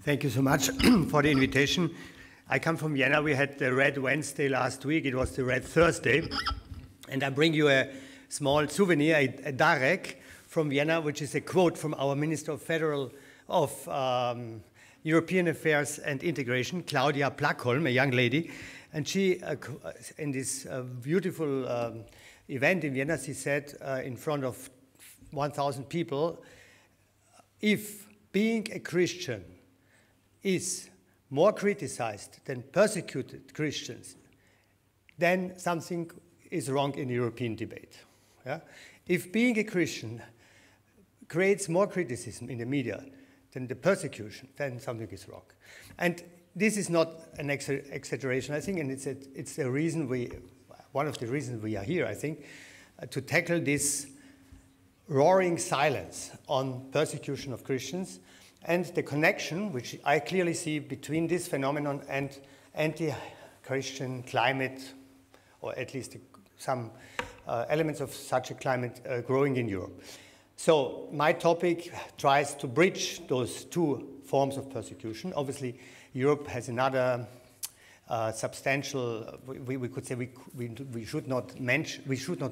Thank you so much for the invitation. I come from Vienna. We had the Red Wednesday last week. It was the Red Thursday. And I bring you a small souvenir, a Darek from Vienna, which is a quote from our Minister of European Affairs and Integration, Claudia Plackholm, a young lady. And she, in this beautiful event in Vienna, she said in front of 1,000 people, if being a Christian is more criticized than persecuted Christians, then something is wrong in the European debate. Yeah? If being a Christian creates more criticism in the media than the persecution, then something is wrong. And this is not an exaggeration, I think, and it's a reason one of the reasons we are here, I think, to tackle this roaring silence on persecution of Christians and the connection, which I clearly see between this phenomenon and anti-Christian climate, or at least some elements of such a climate growing in Europe. So my topic tries to bridge those two forms of persecution. Obviously, Europe has another substantial, we could say we should not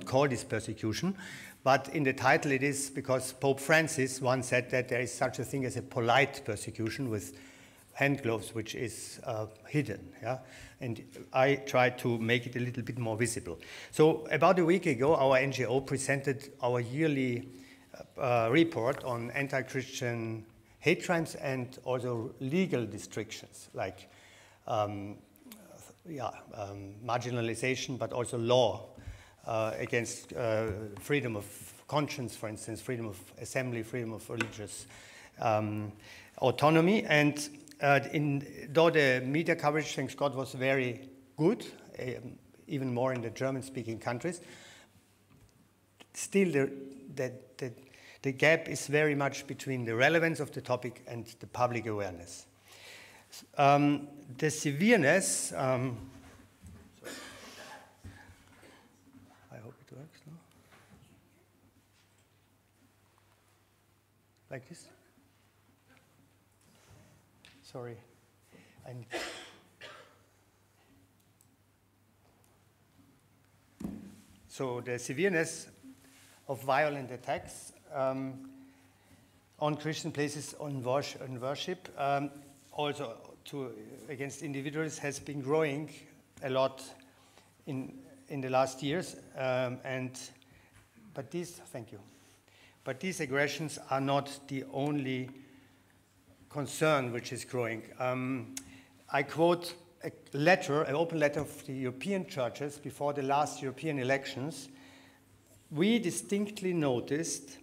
call this persecution, but in the title it is because Pope Francis once said that there is such a thing as a polite persecution with hand gloves, which is hidden, yeah? And I try to make it a little bit more visible. So about a week ago, our NGO presented our yearly report on anti-Christian hate crimes and also legal restrictions, like marginalization, but also law against freedom of conscience, for instance, freedom of assembly, freedom of religious autonomy. And though the media coverage, thanks God, was very good, even more in the German-speaking countries, still the gap is very much between the relevance of the topic and the public awareness. The severeness, I hope it works, no? Like this? Sorry. So the severeness of violent attacks on Christian places on worship, also against individuals, has been growing a lot in the last years. But these aggressions are not the only concern which is growing. I quote an open letter of the European churches before the last European elections. We distinctly noticed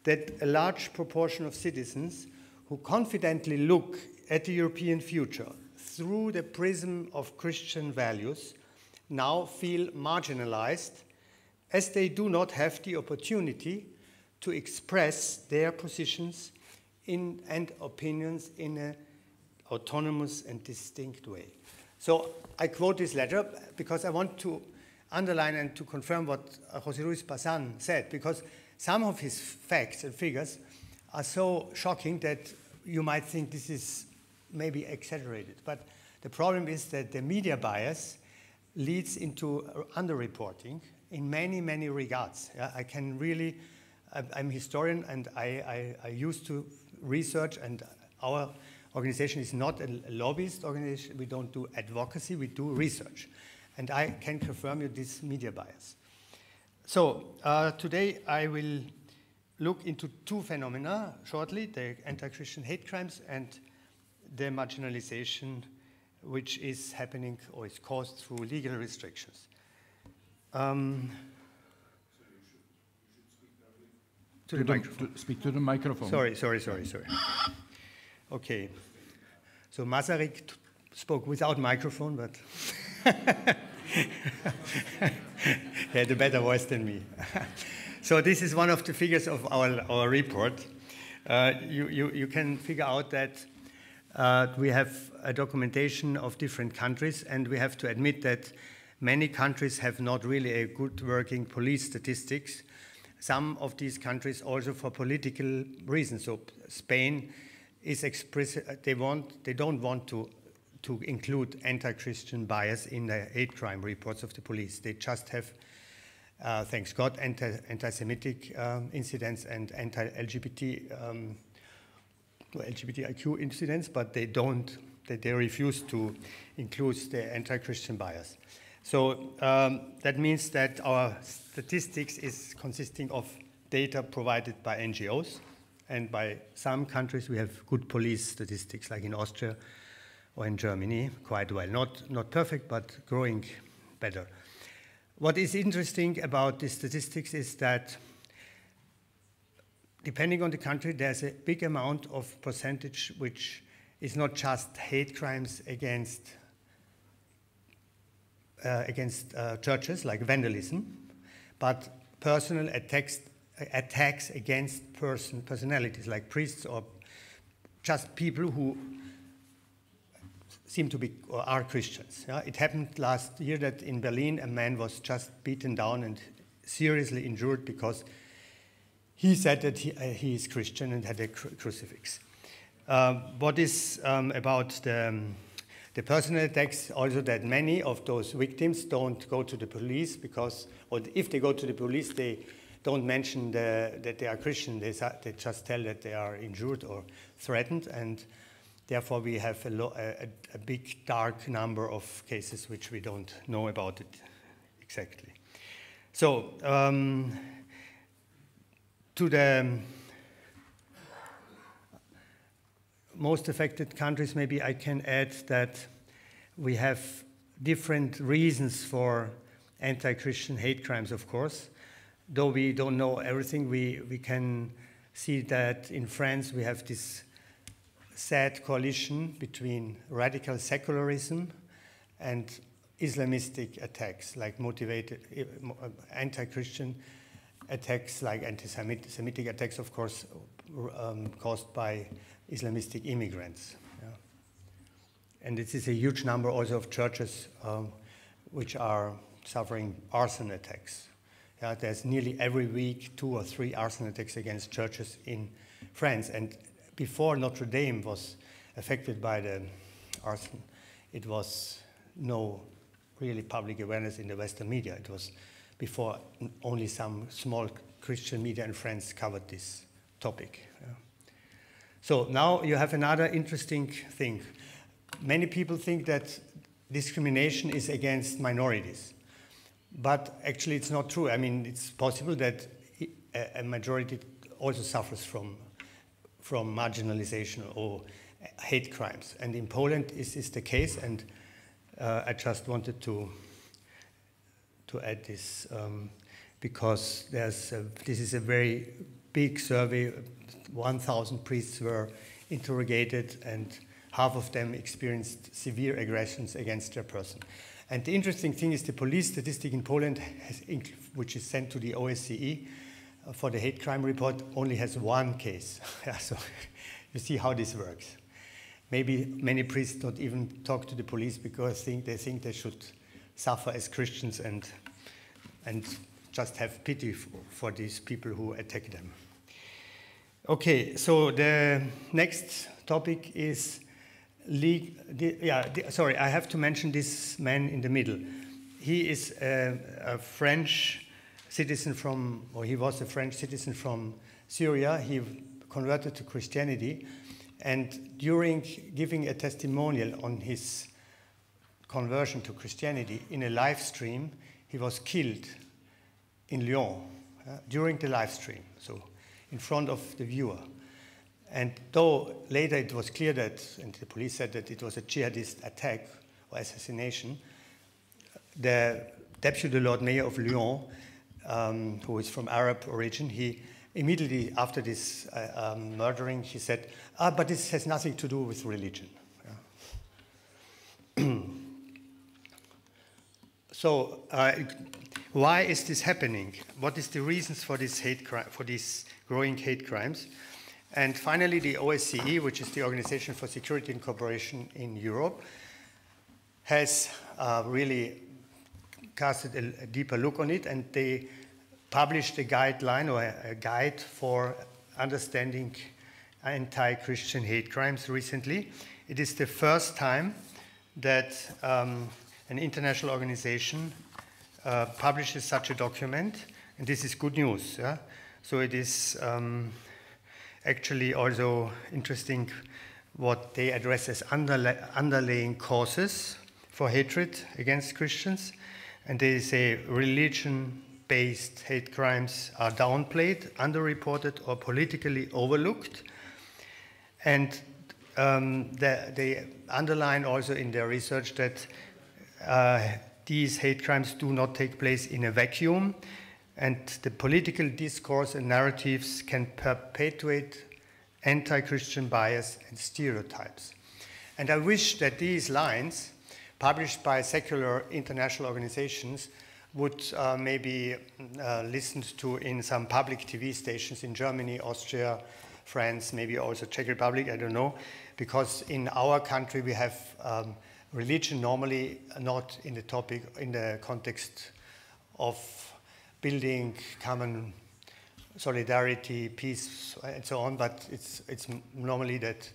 that a large proportion of citizens who confidently look at the European future through the prism of Christian values now feel marginalized, as they do not have the opportunity to express their positions and opinions in an autonomous and distinct way. So I quote this letter because I want to underline and to confirm what José Luis Bazan said, because some of his facts and figures are so shocking that you might think this is maybe exaggerated. But the problem is that the media bias leads into underreporting in many, many regards. Yeah, I can really, I'm a historian and I used to research, and our organization is not a lobbyist organization. We don't do advocacy, we do research. And I can confirm you this media bias. So today I will look into two phenomena shortly, the anti-Christian hate crimes and the marginalization which is happening or is caused through legal restrictions. To the microphone. Speak to the microphone. Sorry. Okay. So Masaryk spoke without microphone, but he had a better voice than me. So this is one of the figures of our report. You can figure out that we have a documentation of different countries, and we have to admit that many countries have not really a good working police statistics. Some of these countries also for political reasons. So Spain is explicit. They don't want to include anti-Christian bias in the hate crime reports of the police. They just have, thanks God, anti-Semitic incidents and LGBTIQ incidents, but they refuse to include the anti-Christian bias. So that means that our statistics is consisting of data provided by NGOs, and by some countries we have good police statistics, like in Austria or in Germany, quite well. Not perfect, but growing better. What is interesting about the statistics is that depending on the country, there's a big amount of percentage which is not just hate crimes against churches, like vandalism, but personal attacks against personalities, like priests or just people who seem to be or are Christians. Yeah? It happened last year that in Berlin a man was just beaten down and seriously injured because he said that he is Christian and had a crucifix. What is about the personal attacks, also that many of those victims don't go to the police because, or if they go to the police, they don't mention that they are Christian. They just tell that they are injured or threatened, and therefore we have a big dark number of cases which we don't know about it exactly. So to the most affected countries, maybe I can add that we have different reasons for anti-Christian hate crimes, of course. Though we don't know everything, we can see that in France we have this sad coalition between radical secularism and Islamistic attacks, like motivated anti-Christian attacks, like anti-Semitic attacks, of course, caused by Islamistic immigrants. Yeah. And this is a huge number also of churches which are suffering arson attacks. Yeah, there's nearly every week 2 or 3 arson attacks against churches in France. And before Notre Dame was affected by the arson, it was no really public awareness in the Western media. It was before only some small Christian media in France covered this topic. Yeah. So now you have another interesting thing. Many people think that discrimination is against minorities. But actually it's not true. I mean, it's possible that a majority also suffers from marginalization or hate crimes. And in Poland this is the case, and I just wanted to add this because this is a very big survey. 1,000 priests were interrogated, and half of them experienced severe aggressions against their person. And the interesting thing is the police statistic in Poland, which is sent to the OSCE for the hate crime report, only has 1 case. Yeah, so you see how this works. Maybe many priests don't even talk to the police because they think they should suffer as Christians and just have pity for these people who attack them. Okay, so the next topic is sorry, I have to mention this man in the middle. He is a French citizen he was a French citizen from Syria. He converted to Christianity, and during giving a testimonial on his conversion to Christianity in a live stream, he was killed in Lyon during the live stream, so in front of the viewer. And though later it was clear that, and the police said that it was a jihadist attack or assassination, the Deputy Lord Mayor of Lyon, who is from Arab origin, he immediately after this murdering, he said, but this has nothing to do with religion. Yeah. So why is this happening? What is the reasons for this for these growing hate crimes? And finally, the OSCE, which is the Organization for Security and Cooperation in Europe, has really casted a deeper look on it, and they published a guideline or a guide for understanding anti-Christian hate crimes recently. It is the first time that an international organization publishes such a document, and this is good news. Yeah? So it is actually also interesting what they address as underlying causes for hatred against Christians. And they say religion-based hate crimes are downplayed, underreported, or politically overlooked. And they underline also in their research that these hate crimes do not take place in a vacuum, and the political discourse and narratives can perpetuate anti-Christian bias and stereotypes. And I wish that these lines, published by secular international organizations, would maybe listened to in some public TV stations in Germany, Austria, France, maybe also Czech Republic, I don't know, because in our country we have religion normally not in the topic, in the context of building common solidarity, peace, and so on, but it's normally that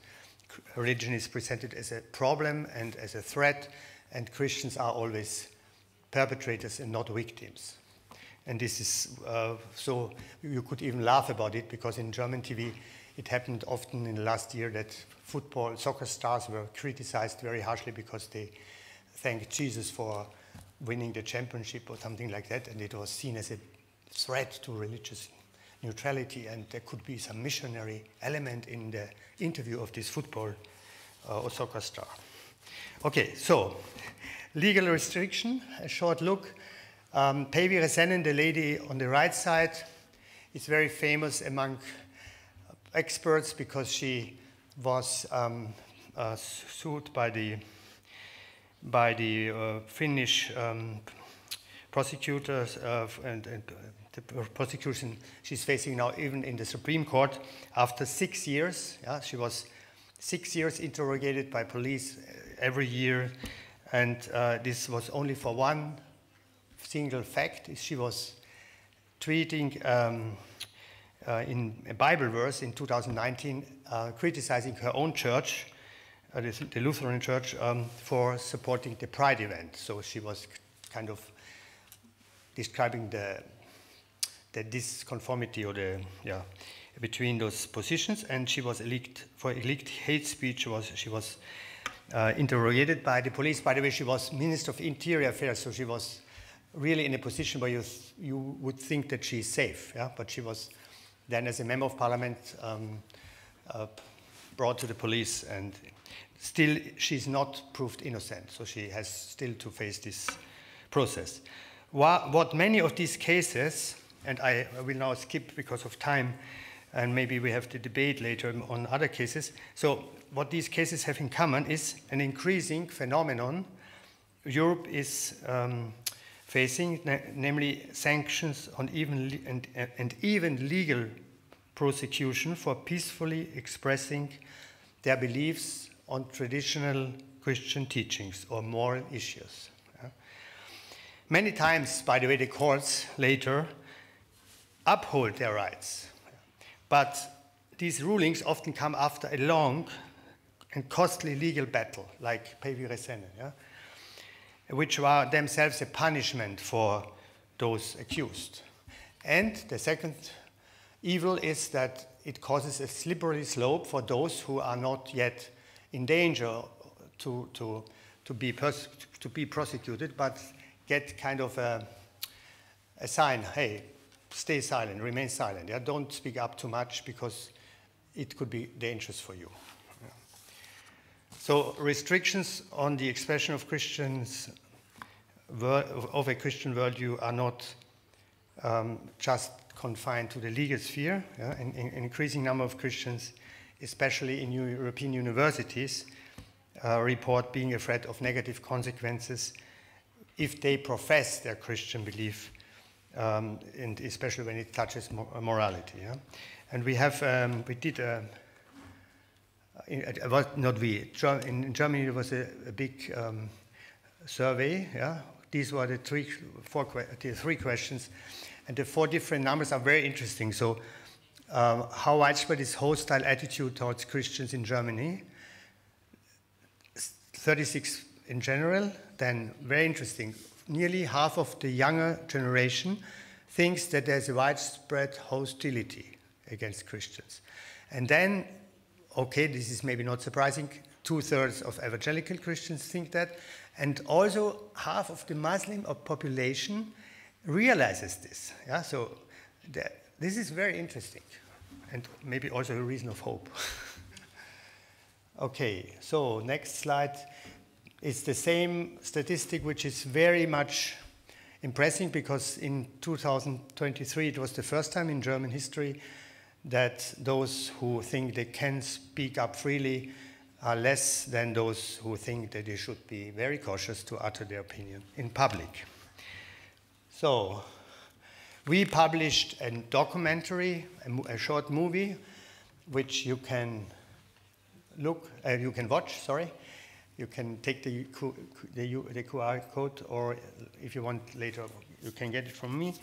religion is presented as a problem and as a threat, and Christians are always perpetrators and not victims. And this is, so you could even laugh about it, because in German TV it happened often in the last year that soccer stars were criticized very harshly because they thanked Jesus for winning the championship or something like that, and it was seen as a threat to religious neutrality, and there could be some missionary element in the interview of this football or soccer star. Okay, so legal restriction, a short look. Päivi Räsänen, the lady on the right side, is very famous among experts because she was sued by the Finnish prosecutors and the prosecution she's facing now, even in the Supreme Court, after 6 years. Yeah, she was 6 years interrogated by police every year, and this was only for one single fact. She was tweeting in a Bible verse in 2019, criticizing her own church, the Lutheran Church, for supporting the Pride event. So she was kind of describing the disconformity or between those positions, and she was for illegal hate speech. She was interrogated by the police. By the way, she was Minister of Interior Affairs, so she was really in a position where you would think that she's safe. Yeah, but she was then, as a member of parliament, brought to the police, and still she's not proved innocent, so she has still to face this process. What many of these cases, and I will now skip because of time, and maybe we have to debate later on other cases. So what these cases have in common is an increasing phenomenon Europe is facing, namely sanctions on even legal prosecution for peacefully expressing their beliefs on traditional Christian teachings or moral issues. Many times, by the way, the courts later uphold their rights. But these rulings often come after a long and costly legal battle, like Päivi Räsänen, which were themselves a punishment for those accused. And the second evil is that it causes a slippery slope for those who are not yet in danger to be prosecuted, but get kind of a sign, hey, stay silent, remain silent. Yeah? Don't speak up too much because it could be dangerous for you. Yeah. So restrictions on the expression of Christians, of a Christian worldview, are not just confined to the legal sphere. Yeah? An increasing number of Christians, especially in European universities, report being afraid of negative consequences if they profess their Christian belief, and especially when it touches morality. Yeah? And we have, we did, in Germany there was a big survey. Yeah? These were the three questions, and the 4 different numbers are very interesting. So how widespread is hostile attitude towards Christians in Germany? 36 in general. Then, very interesting, nearly half of the younger generation thinks that there's a widespread hostility against Christians. And then, okay, this is maybe not surprising, 2/3 of evangelical Christians think that, and also half of the Muslim population realizes this. Yeah? So this is very interesting, and maybe also a reason of hope. Okay, so next slide is the same statistic, which is very much impressive, because in 2023 it was the first time in German history that those who think they can speak up freely are less than those who think that they should be very cautious to utter their opinion in public. So we published a documentary, a short movie, which you can watch, sorry. You can take the QR code, or if you want later, you can get it from me.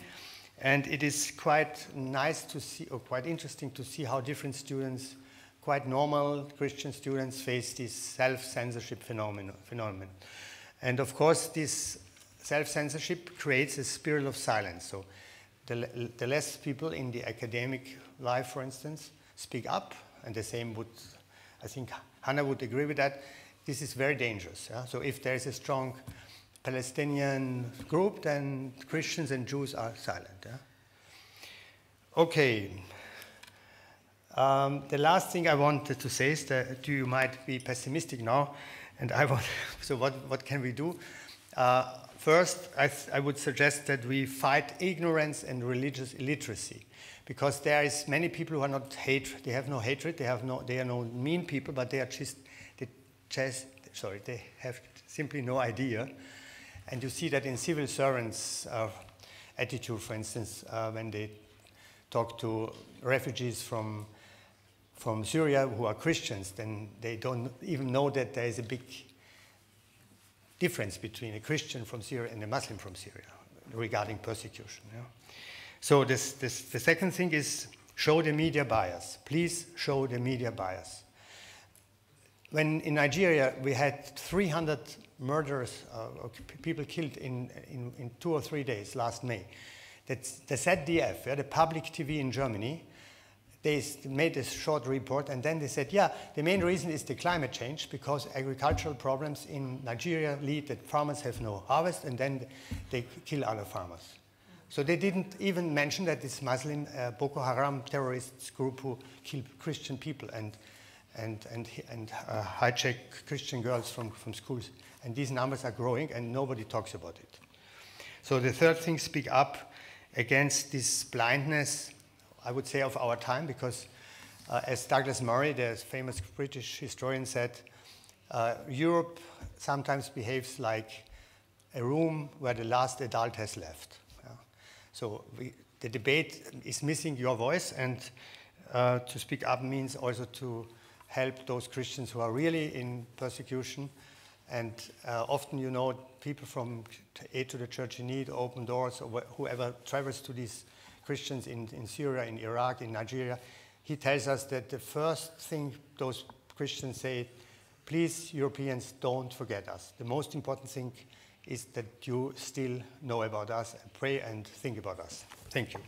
And it is quite nice to see, or quite interesting to see how different students, quite normal Christian students, face this self-censorship phenomenon. And of course, this self-censorship creates a spiral of silence. So the less people in the academic life, for instance, speak up, and the same would, I think Hannah would agree with that, this is very dangerous. Yeah? So if there is a strong Palestinian group, then Christians and Jews are silent. Yeah? Okay. The last thing I wanted to say is that you might be pessimistic now, and so what can we do? First, I would suggest that we fight ignorance and religious illiteracy, because there is many people who are not hatred. They have no hatred. They are no mean people, but they are they have simply no idea. And you see that in civil servants' attitude, for instance, when they talk to refugees from Syria who are Christians, then they don't even know that there is a big difference between a Christian from Syria and a Muslim from Syria regarding persecution. Yeah? So the second thing is show the media bias. Please show the media bias. When in Nigeria we had 300 murders, people killed in 2 or 3 days last May, the ZDF, the public TV in Germany, they made a short report, and then they said, yeah, the main reason is the climate change, because agricultural problems in Nigeria lead that farmers have no harvest, and then they kill other farmers. So they didn't even mention that this Muslim Boko Haram terrorist group who kill Christian people and hijack Christian girls from schools. And these numbers are growing, and nobody talks about it. So the third thing, speak up against this blindness, I would say, of our time, because as Douglas Murray, the famous British historian, said, Europe sometimes behaves like a room where the last adult has left. Yeah? So the debate is missing your voice, and to speak up means also to help those Christians who are really in persecution. And often, you know, people from Aid to the Church in Need, Open Doors, or whoever travels to these Christians in Syria, in Iraq, in Nigeria, he tells us that the first thing those Christians say, please, Europeans, don't forget us. The most important thing is that you still know about us, and pray and think about us. Thank you.